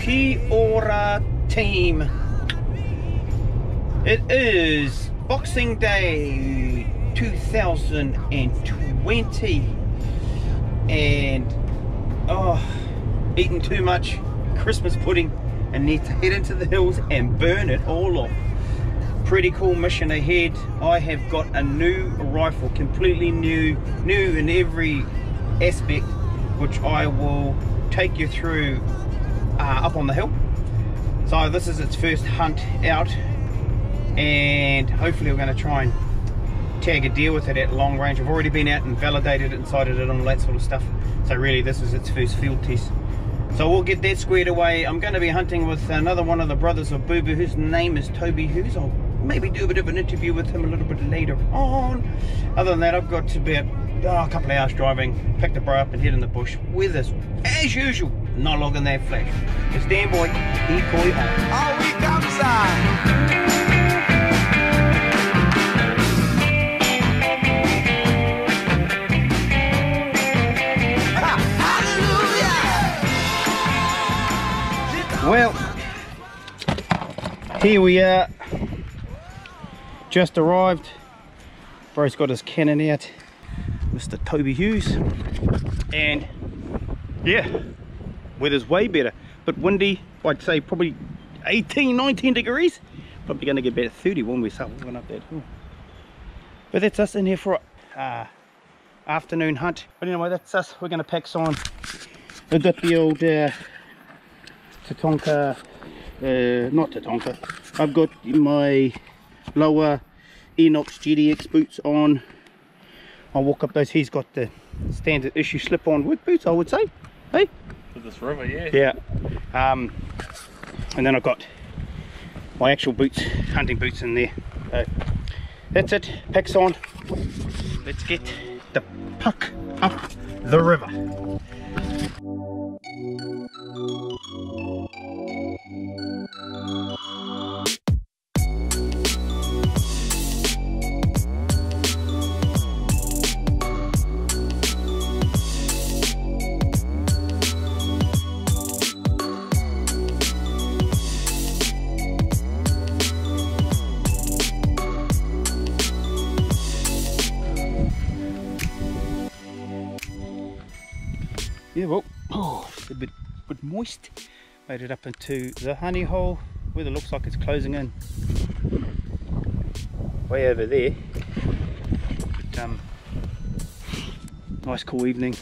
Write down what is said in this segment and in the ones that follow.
Kia ora team. It is Boxing Day 2020 and eating too much Christmas pudding and need to head into the hills and burn it all off. Pretty cool mission ahead. I have got a new rifle, completely new in every aspect, which I will take you through up on the hill. So this is its first hunt out, and hopefully we're going to try and tag a deer with it at long range. I've already been out and validated it and sighted it and all that sort of stuff, so really this is its first field test. So we'll get that squared away. I'm going to be hunting with another one of the brothers of Boo Boo, whose name is Toby Hughes. I'll maybe do a bit of an interview with him a little bit later on. Other than that, I've got about a couple of hours driving, pick the bro up and head in the bush. Weather's, as usual, not logging that flash. It's Dan Boy, decoy on. All week outside. Well, here we are, just arrived. Bro's got his cannon out, Mr. Toby Hughes, and yeah, weather's way better, but windy. I'd say probably 18, 19 degrees, probably going to get about 30 when we start walking up that hill. But that's us in here for a afternoon hunt. But anyway, that's us. We're going to pack on. We've got the old Tatonka, not Tatonka, I've got my lower Enox GDX boots on. I'll walk up those. He's got the standard issue slip-on work boots, I would say. Hey? For this river, yeah. Yeah. And then I've got my actual boots, hunting boots in there. That's it, packs on. Let's get the puck up the river. Yeah, well, it's a bit moist. Made it up into the honey hole. Weather looks like it's closing in way over there. But, nice cool evening.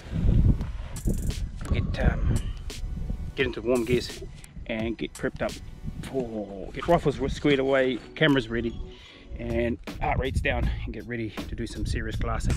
Get into warm gears and get prepped up for get rifles squared away, cameras ready, and heart rates down, and get ready to do some serious glassing.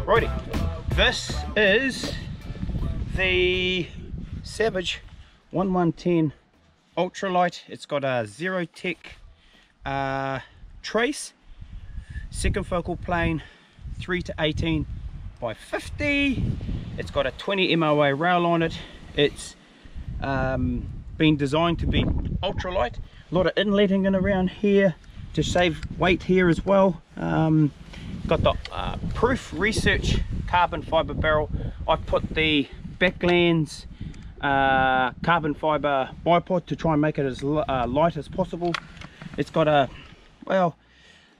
Righty, this is the Savage 1110 Ultralight. It's got a Zerotech trace, second focal plane, 3:18 by 50. It's got a 20 MOA rail on it. It's been designed to be ultralight. A lot of inletting in around here to save weight here as well. Got the Proof Research carbon fiber barrel. I've put the Backlands carbon fiber bipod to try and make it as light as possible. It's got a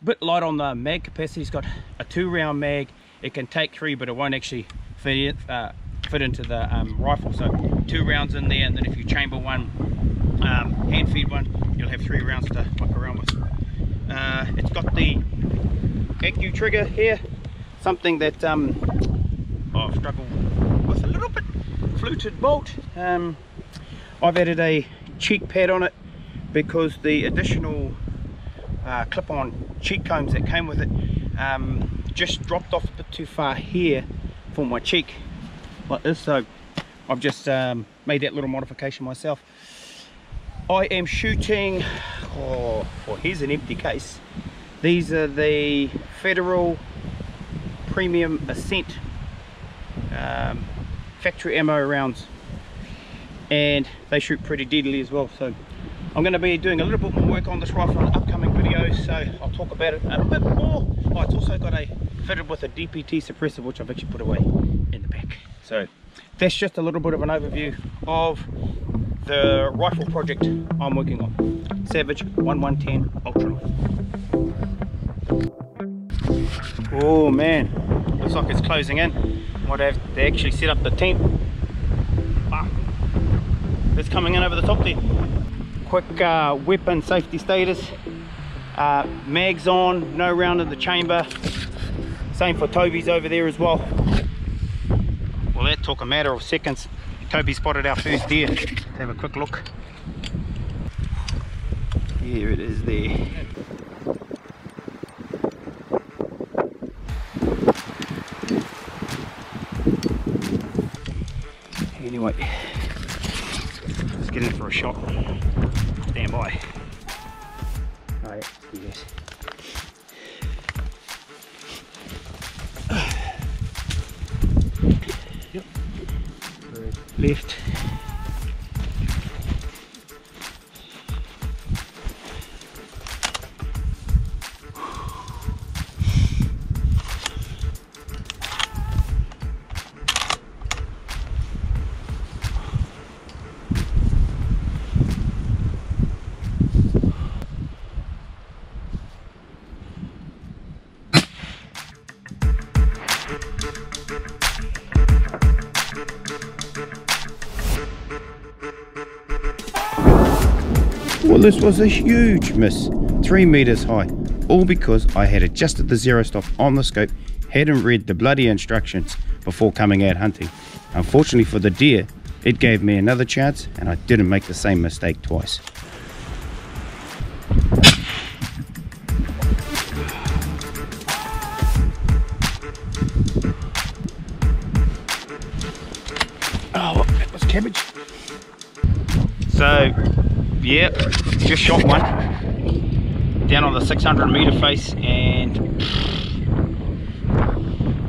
bit light on the mag capacity. It's got a 2-round mag. It can take 3, but it won't actually fit into the rifle. So 2 rounds in there, and then if you chamber one, hand feed one, you'll have 3 rounds to fuck around with. It's got the Accu trigger here, something that I've struggled with a little bit. Fluted bolt. I've added a cheek pad on it because the additional clip-on cheek combs that came with it just dropped off a bit too far here for my cheek like this, so I've just made that little modification myself. I am shooting, here's an empty case. These are the Federal Premium Ascent factory ammo rounds, and they shoot pretty deadly as well. So I'm going to be doing a little bit more work on this rifle in upcoming videos, so I'll talk about it a bit more. Oh, it's also got a fitted with a DPT suppressor, which I've actually put away in the back. So that's just a little bit of an overview of the rifle project I'm working on. Savage 1110 Ultralight. Oh man, looks like it's closing in. Might have to actually set up the tent. Ah, it's coming in over the top there. Quick weapon safety status. Mags on, no round in the chamber. Same for Toby's over there as well. Well, that took a matter of seconds. Toby spotted our first deer. Let's have a quick look. Here it is there. Anyway, let's get in for a shot. Stand by. Oh yeah, yes. Yep. Left. Well, this was a huge miss, 3 meters high, all because I had adjusted the zero stop on the scope, hadn't read the bloody instructions before coming out hunting. Unfortunately for the deer, it gave me another chance and I didn't make the same mistake twice. Oh, that was cabbage. So, yeah, just shot one down on the 600 meter face, and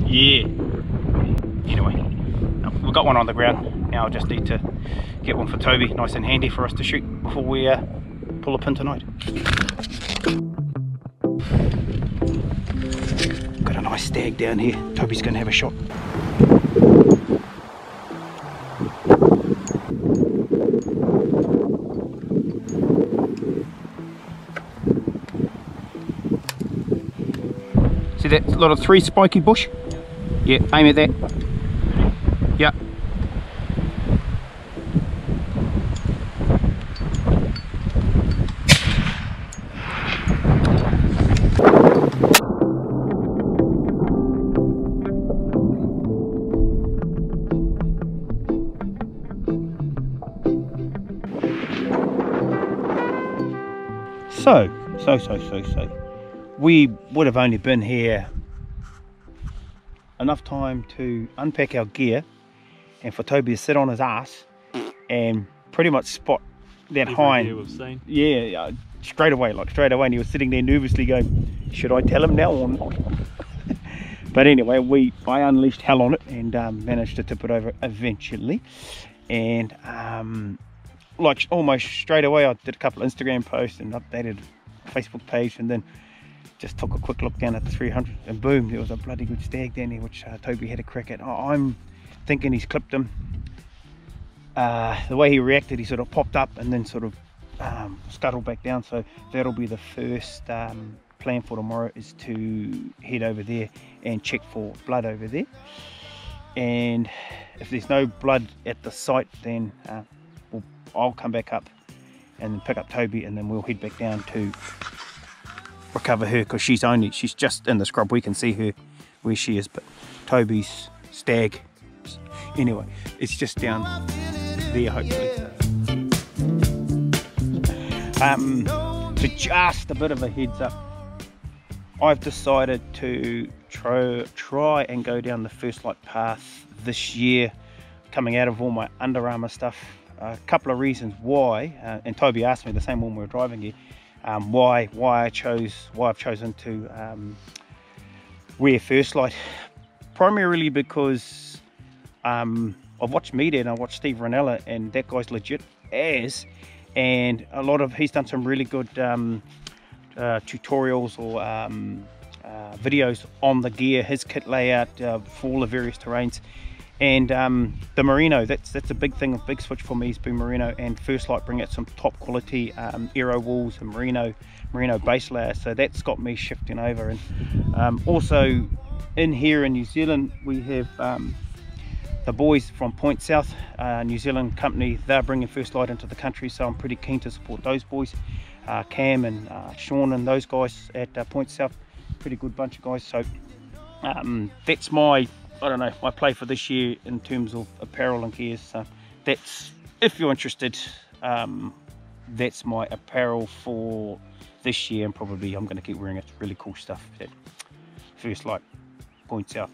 yeah, anyway, we've got one on the ground. Now I just need to get one for Toby, nice and handy for us to shoot before we pull a pin tonight. Got a nice stag down here. Toby's gonna have a shot. See that little 3 spiky bush? Yeah, aim at that. Yeah. So. We would have only been here enough time to unpack our gear and for Toby to sit on his ass and pretty much spot that hind. Yeah, straight away, and he was sitting there nervously going, should I tell him now or not? But anyway, I unleashed hell on it and managed to tip it over eventually. And like almost straight away I did a couple of Instagram posts and updated a Facebook page, and then just took a quick look down at the 300 and boom, there was a bloody good stag down there which Toby had a crack at. I'm thinking he's clipped him. The way he reacted, he sort of popped up and then sort of scuttled back down, so that'll be the first plan for tomorrow, is to head over there and check for blood over there. And if there's no blood at the site, then I'll come back up and then pick up Toby, and then we'll head back down to recover her, because she's just in the scrub. We can see her where she is, but Toby's stag, anyway, it's just down there hopefully. So just a bit of a heads up, I've decided to try and go down the First Light path this year, coming out of all my Under Armour stuff. A couple of reasons why, and Toby asked me the same when we were driving here. why I've chosen to wear First Light, primarily because I've watched Media and I watched Steve Ranella, and that guy's legit as, and he's done some really good tutorials or videos on the gear, his kit layout for all the various terrains. And the merino, that's a big thing, a big switch for me has been merino, and First Light bring out some top quality aero wools and merino base layer, so that's got me shifting over. And also in here in New Zealand we have the boys from Point South, New Zealand company. They're bringing First Light into the country, so I'm pretty keen to support those boys. Cam and Sean and those guys at Point South, pretty good bunch of guys. So that's my my play for this year in terms of apparel and gears. So that's, if you're interested, that's my apparel for this year, and probably I'm going to keep wearing it. It's really cool stuff. That First Light, Point South.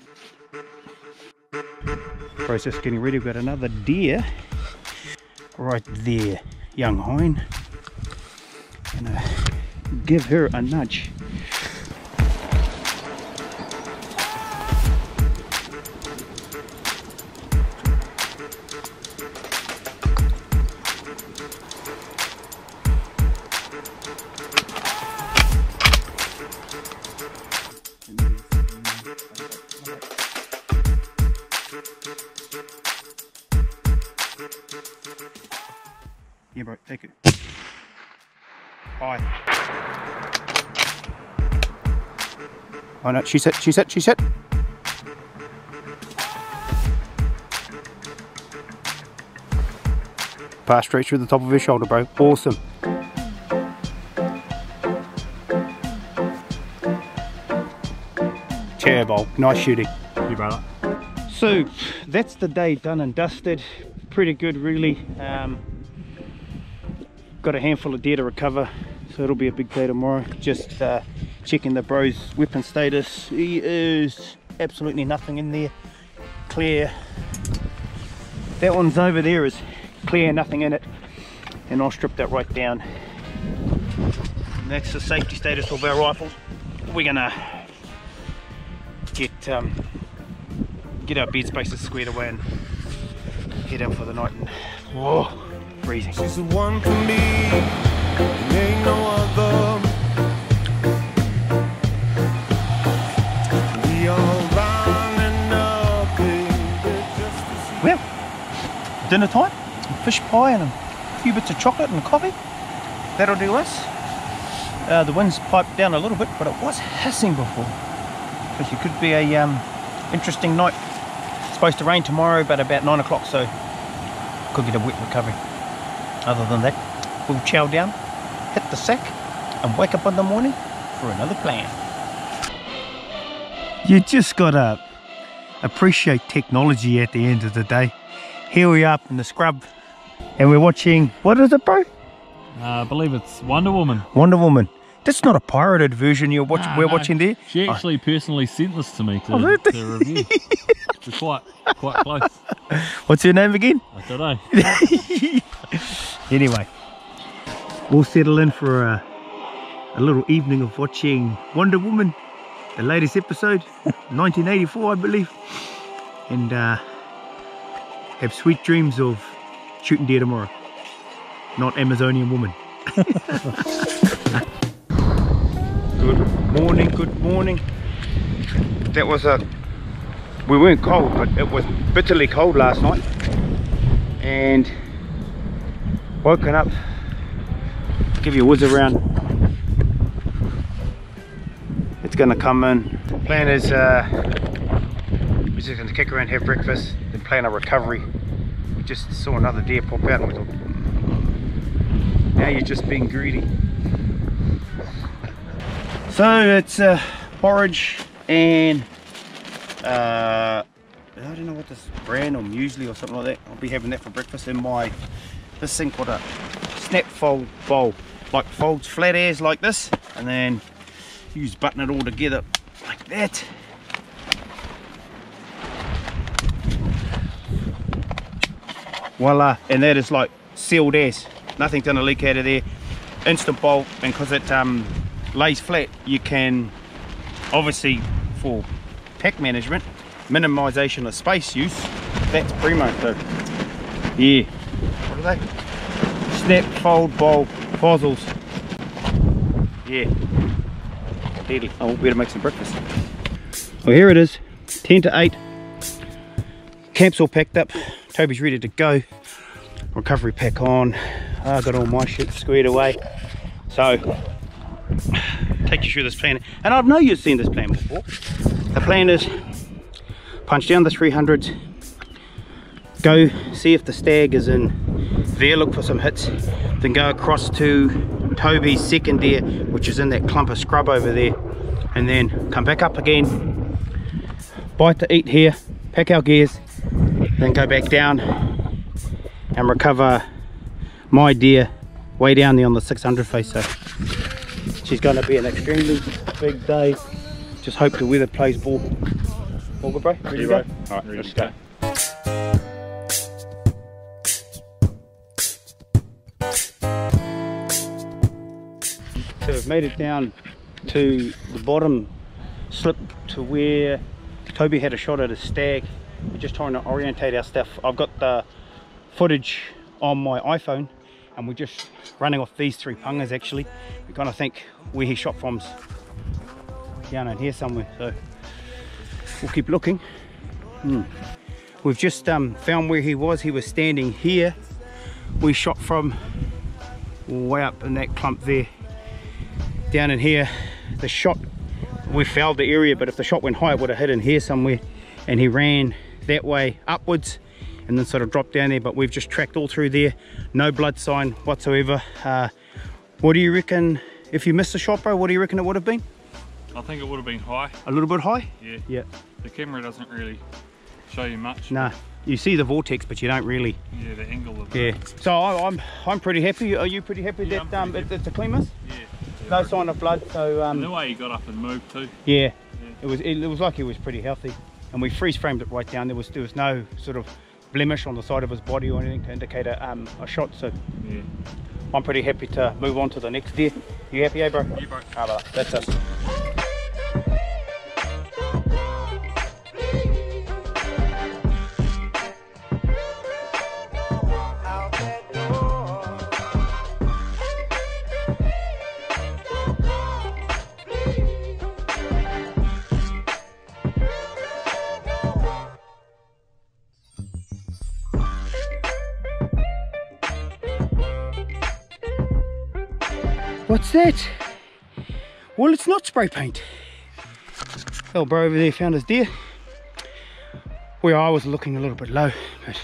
Process getting ready. We've got another deer right there, young hind. Gonna give her a nudge. Yeah, bro, take it. Hi. Oh no, she's hit. Pass straight through the top of her shoulder, bro. Awesome. Chair bowl. Nice shooting. You brother. So that's the day done and dusted. Pretty good, really. Got a handful of deer to recover, so it'll be a big day tomorrow. Just checking the bro's weapon status. He is absolutely nothing in there. Clear. That one's over there is clear, nothing in it, and I'll strip that right down. And that's the safety status of our rifles. We're gonna get our bed spaces squared away and head out for the night. And whoa, freezing. She's the one for me, and ain't no other. We all running up, baby, just to see. Well, dinner time, fish pie and a few bits of chocolate and coffee. That'll do us. The wind's piped down a little bit, but it was hissing before. Because it could be a interesting night. It's supposed to rain tomorrow, but about 9 o'clock, so could get a wet recovery. Other than that, we'll chow down, hit the sack, and wake up in the morning for another plan. You just gotta appreciate technology at the end of the day. Here we are up in the scrub, and we're watching, what is it, bro? I believe it's Wonder Woman. Wonder Woman. That's not a pirated version we're watching there. She actually personally sent this to me to review. We're quite close. What's her name again? I don't know. Anyway, we'll settle in for a little evening of watching Wonder Woman, the latest episode, 1984 I believe, and have sweet dreams of shooting deer tomorrow, not Amazonian woman. Good morning. That was we weren't cold, but it was bitterly cold last night, and woken up, give you a whiz around. It's gonna come in. The plan is we're just gonna kick around, have breakfast, then plan a recovery. We just saw another deer pop out and we thought, now you're just being greedy. So it's porridge and I don't know what this brand or muesli or something like that. I'll be having that for breakfast in this thing called a snap fold bowl. Like folds flat airs like this, and then you just button it all together like that. Voila, and that is like sealed as. Nothing's gonna leak out of there. instant bolt, and because it lays flat, you can obviously, for pack management, minimization of space use, that's primo. So yeah, what are they? Snap, fold, bowl, fossils. Yeah, deadly. Oh, better make some breakfast. Well, here it is, 10 to 8. Camp's all packed up. Toby's ready to go. Recovery pack on. I've got all my shit squared away. So, take you through this plan. And I know you've seen this plan before. The plan is punch down the 300s, go see if the stag is in there, look for some hits, then go across to Toby's second deer, which is in that clump of scrub over there, and then come back up again, bite to eat here, pack our gears, then go back down and recover my deer way down there on the 600 face. So she's going to be an extremely big day. Just hope the weather plays ball. All good, bro? Ready to go? Alright, let's go. So we've made it down to the bottom slip to where Toby had a shot at a stag. We're just trying to orientate our stuff. I've got the footage on my iPhone and we're just running off these 3 pungas actually. We kind of think where he shot from's down in here somewhere, so we'll keep looking. We've just found where he was. He was standing here. We shot from way up in that clump there. Down in here, the shot, we fouled the area, but if the shot went high it would have hit in here somewhere, and he ran that way upwards and then sort of dropped down there, but we've just tracked all through there, no blood sign whatsoever. What do you reckon, if you missed the shot, bro, what do you reckon it would have been? I think it would have been high. A little bit high? Yeah. Yeah. The camera doesn't really show you much. Nah, you see the vortex, but you don't really. Yeah, the angle of it. Yeah. So I'm pretty happy. Are you pretty happy yeah, that it's a clean miss? Yeah. No sign of blood. So and the way he got up and moved too. Yeah. It was like he was pretty healthy, and we freeze framed it right down. There was no sort of blemish on the side of his body or anything to indicate a shot. So yeah, I'm pretty happy to move on to the next deer. You happy, eh, bro? Yeah, bro. Ah, that's us. What's that? Well, it's not spray paint. Little bro over there found his deer. Where I was looking a little bit low, but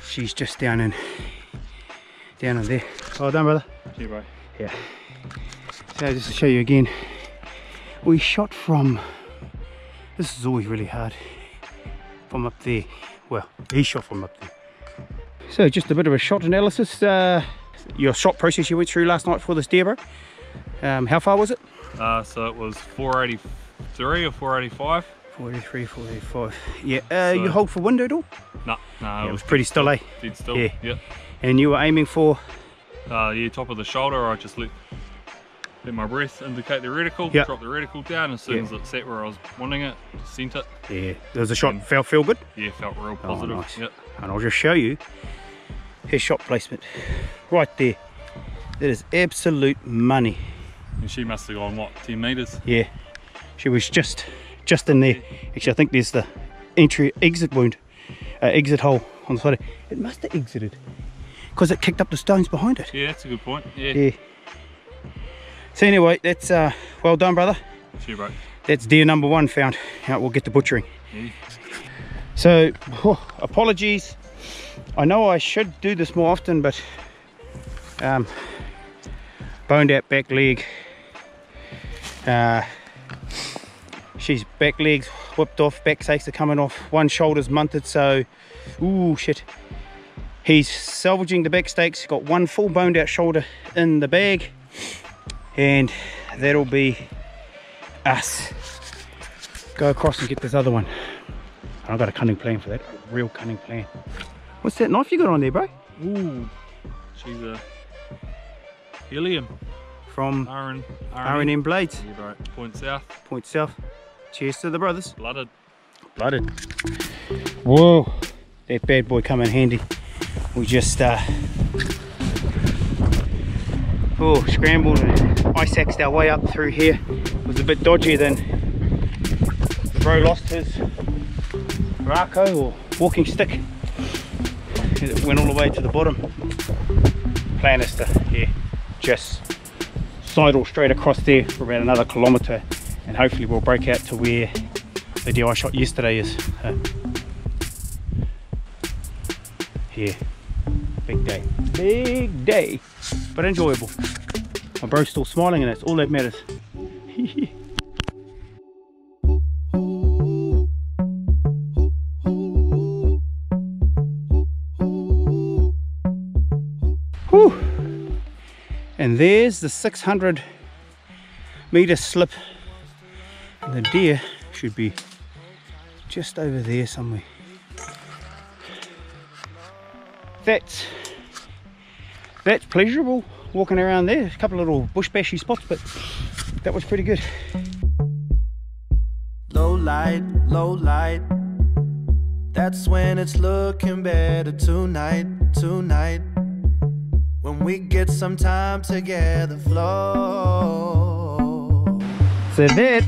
she's just down in there. Well done, brother. Yeah, bro. Yeah. So just to show you again, we shot from, this is always really hard, from up there. Well, he shot from up there. So just a bit of a shot analysis. Your shot process you went through last night for this deer, bro. How far was it? So it was 483 or 485. 43, 45. Yeah. So, you hold for window at all? No, Yeah, it was pretty still, eh? Dead still. Yeah. Yep. And you were aiming for? Yeah, top of the shoulder. I just let my breath indicate the reticle. Yep. Drop the reticle down as soon as it sat where I was wanting it. Sent it. Yeah. There's a shot. Feel good? Yeah, felt real positive. Oh, nice. Yep. And I'll just show you his shot placement right there. That is absolute money. And she must have gone what, 10 meters? Yeah, she was just in there. Actually, I think there's the exit hole on the side. It must have exited because it kicked up the stones behind it. Yeah, that's a good point. Yeah. Yeah. So anyway, that's well done, brother. Sure, bro. That's deer number 1 found. Now we'll get to butchering. Yeah. So, apologies. I know I should do this more often, but boned out back leg. She's back legs whipped off, back sakes are coming off, one shoulder's munted, so ooh shit. He's salvaging the back stakes, got one full boned out shoulder in the bag, and that'll be us. Go across and get this other one. I've got a cunning plan for that, a real cunning plan. What's that knife you got on there, bro? Ooh, she's a Helium. from R&M Blades. Yeah, right. Point South. Point South. Cheers to the brothers. Blooded. Blooded. Whoa, that bad boy come in handy. We just scrambled and ice-axed our way up through here. It was a bit dodgy. Then the bro lost his rako or walking stick. It went all the way to the bottom. Plan is to just sidle straight across there for about another kilometre, and hopefully we'll break out to where the deer I shot yesterday is. Here, big day, but enjoyable. My bro's still smiling and that's all that matters. Whew. And there's the 600 meter slip. And the deer should be just over there somewhere. That's pleasurable, walking around there. A couple of little bush bashy spots, but that was pretty good. Low light, that's when it's looking better tonight. When we get some time together, flow. So that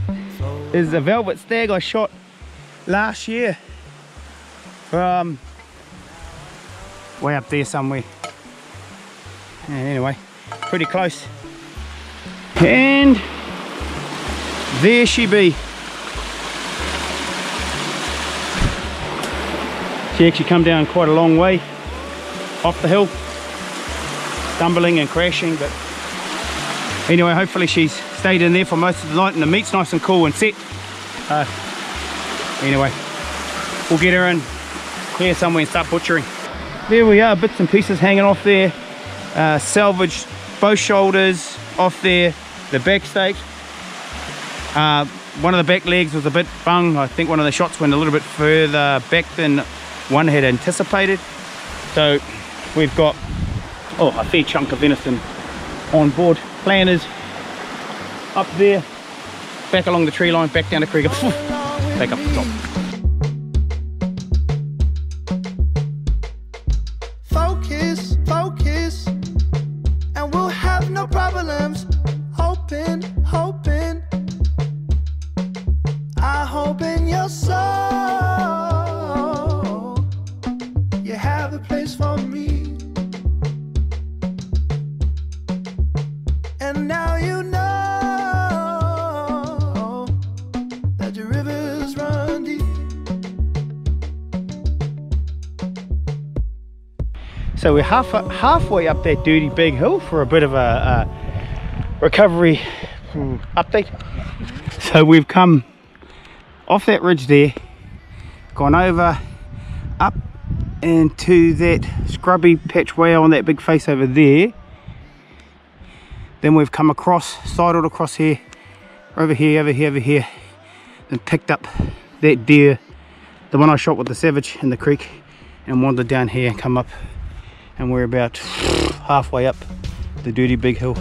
is the velvet stag I shot last year from way up there somewhere. And anyway, pretty close. And there she be. She actually come down quite a long way off the hill, stumbling and crashing, but anyway, hopefully she's stayed in there for most of the night and the meat's nice and cool and set. Anyway, we'll get her in, clear somewhere and start butchering. There we are, bits and pieces hanging off there. Salvaged both shoulders off there, the back stake. One of the back legs was a bit bung. I think one of the shots went a little bit further back than one had anticipated. So we've got a fair chunk of venison on board. Plan is up there, back along the tree line, back down the creek, back up the top. Focus, and we'll have no problems. Hoping, I hope in your soul you have a place for me. And now you know that your rivers run deep. So we're halfway up that dirty big hill for a bit of a recovery update. So we've come off that ridge there, gone over, up into that scrubby patch way on that big face over there. Then we've come across, sidled across here, over here, and picked up that deer, the one I shot with the Savage in the creek, and wandered down here and come up, and we're about halfway up the dirty big hill.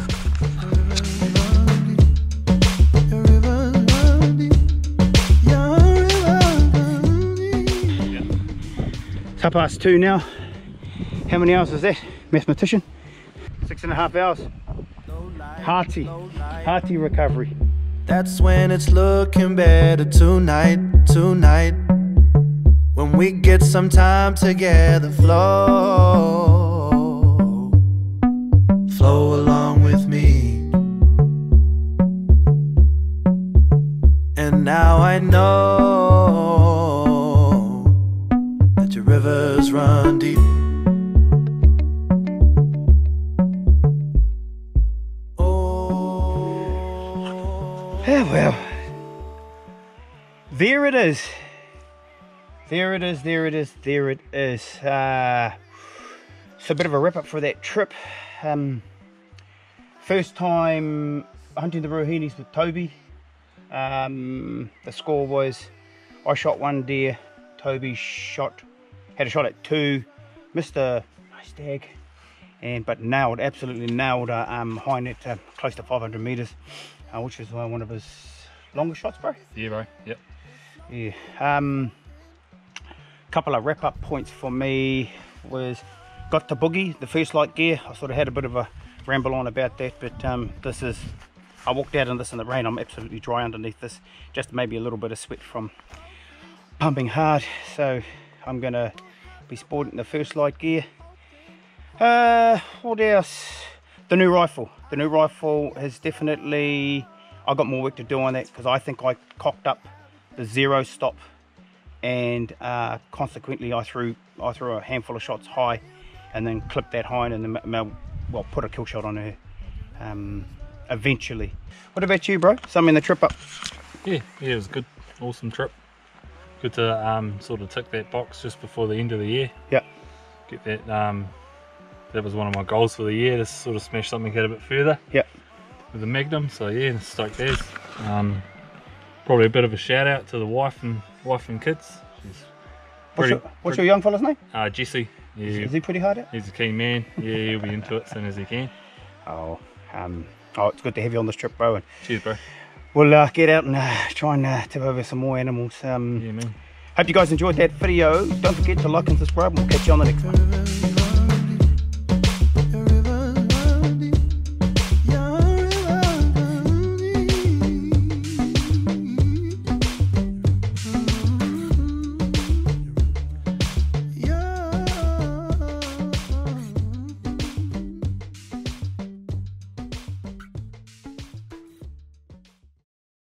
It's 2:30 now. How many hours is that, mathematician? 6.5 hours. Hearty recovery. That's when it's looking better tonight. When we get some time together, flow along with me. And now I know that your rivers run deep. Yeah, well, there it is. It's a bit of a wrap up for that trip. First time hunting the Ruahenis with Toby. The score was, I shot 1 deer, Toby had a shot at 2, missed a stag, but nailed, absolutely nailed hind at close to 500 meters, which is one of his longest shots, bro. Yeah, bro. Yep. Yeah. Couple of wrap up points for me was got the boogie, the first light gear. I sort of had a bit of a ramble on about that, but this is, I walked out in this in the rain. I'm absolutely dry underneath this, just maybe a little bit of sweat from pumping hard. So I'm gonna be sporting the first light gear. What else? The new rifle has definitely, I got more work to do on that, because I think I cocked up the zero stop, and consequently I threw a handful of shots high and then clipped that hind and then well put a kill shot on her eventually. What about you, bro? Summing the trip up. Yeah, it was good, awesome trip. Good to sort of tick that box just before the end of the year. Yeah. Get that, that was one of my goals for the year, to sort of smash something out a bit further. Yeah. With the Magnum, so yeah, stoked as. Probably a bit of a shout out to the wife and kids. What's your young fella's name? Jesse. Yeah, Is he pretty hard at? he's a keen man. Yeah, he'll be into it as soon as he can. Oh, it's good to have you on this trip, bro. And Cheers, bro. we'll get out and try and tip over some more animals. Yeah, man. Hope you guys enjoyed that video. Don't forget to like and subscribe, and we'll catch you on the next one.